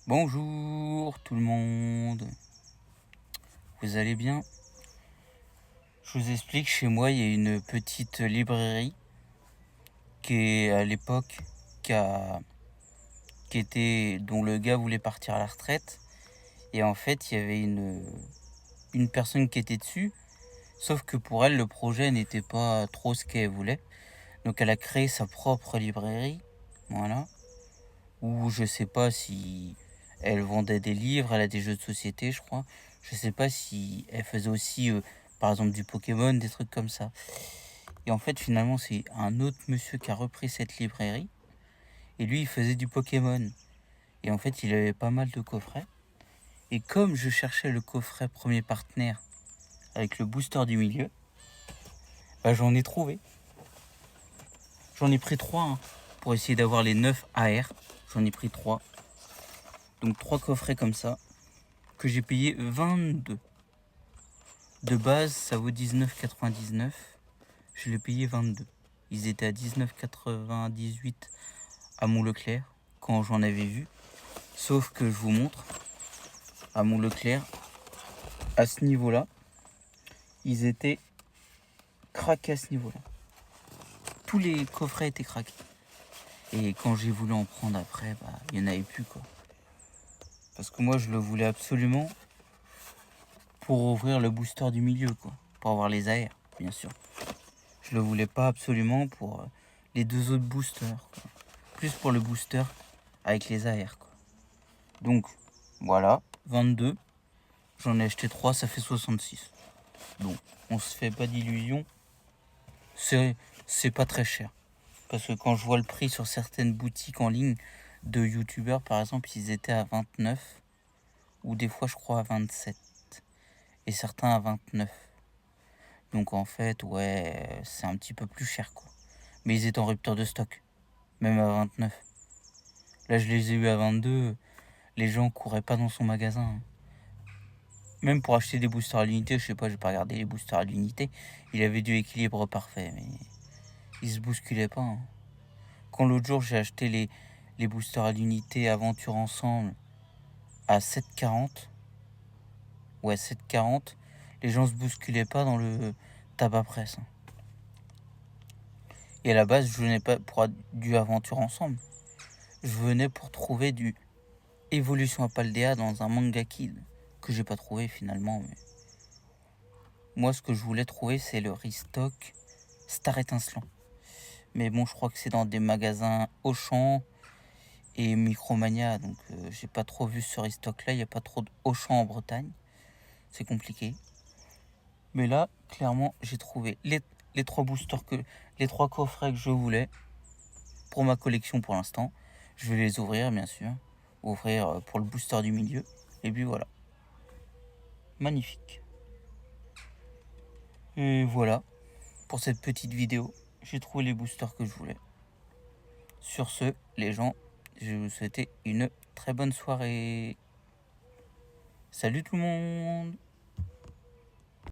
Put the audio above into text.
Bonjour tout le monde, vous allez bien? Je vous explique, chez moi il y a une petite librairie qui est à l'époque qui, a- dont le gars voulait partir à la retraite, et en fait il y avait une personne qui était dessus, sauf que pour elle le projet n'était pas trop ce qu'elle voulait, donc elle a créé sa propre librairie, voilà, où je sais pas si elle vendait des livres, elle a des jeux de société, je crois. Je sais pas si elle faisait aussi, par exemple, du Pokémon, des trucs comme ça. Et en fait, finalement, c'est un autre monsieur qui a repris cette librairie. Et lui, il faisait du Pokémon. Et en fait, il avait pas mal de coffrets. Et comme je cherchais le coffret premier partenaire avec le booster du milieu, bah, j'en ai trouvé. J'en ai pris 3 hein, pour essayer d'avoir les 9 AR. J'en ai pris 3. Donc 3 coffrets comme ça, que j'ai payé 22. De base, ça vaut 19,99. Je l'ai payé 22. Ils étaient à 19,98 à Mont-Leclerc quand j'en avais vu. Sauf que je vous montre, à Mont-Leclerc, à ce niveau-là, ils étaient craqués à ce niveau-là. Tous les coffrets étaient craqués. Et quand j'ai voulu en prendre après, bah, il n'y en avait plus quoi. Parce que moi, je le voulais absolument pour ouvrir le booster du milieu quoi. Pour avoir les AR, bien sûr. Je le voulais pas absolument pour les 2 autres boosters quoi. Plus pour le booster avec les AR quoi. Donc voilà, 22. J'en ai acheté 3, ça fait 66. Bon, on se fait pas d'illusions. C'est pas très cher. Parce que quand je vois le prix sur certaines boutiques en ligne de youtubeurs, par exemple, ils étaient à 29. Ou des fois, je crois, à 27. Et certains à 29. Donc en fait, ouais, c'est un petit peu plus cher quoi. Mais ils étaient en rupture de stock. Même à 29. Là, je les ai eu à 22. Les gens couraient pas dans son magasin, hein. Même pour acheter des boosters à l'unité, je sais pas, j'ai pas regardé les boosters à l'unité. Il avait du équilibre parfait, mais il se bousculait pas, hein. Quand l'autre jour j'ai acheté les boosters à l'unité Aventure Ensemble à 7,40, ouais 7,40, les gens se bousculaient pas dans le tabac presse, hein. Et à la base, je venais pas pour du Aventure Ensemble. Je venais pour trouver du Évolution à Paldea dans un manga kid que j'ai pas trouvé finalement. Mais moi, ce que je voulais trouver, c'est le restock Star Étincelant. Mais bon, je crois que c'est dans des magasins Auchan et Micromania, donc j'ai pas trop vu ce restock là. Il n'y a pas trop de Auchan en Bretagne, c'est compliqué. Mais là, clairement, j'ai trouvé les 3 boosters les 3 coffrets que je voulais pour ma collection pour l'instant. Je vais les ouvrir, bien sûr, ouvrir pour le booster du milieu. Et puis voilà, magnifique. Et voilà pour cette petite vidéo. J'ai trouvé les boosters que je voulais. Sur ce, les gens, je vais vous souhaiter une très bonne soirée. Salut tout le monde!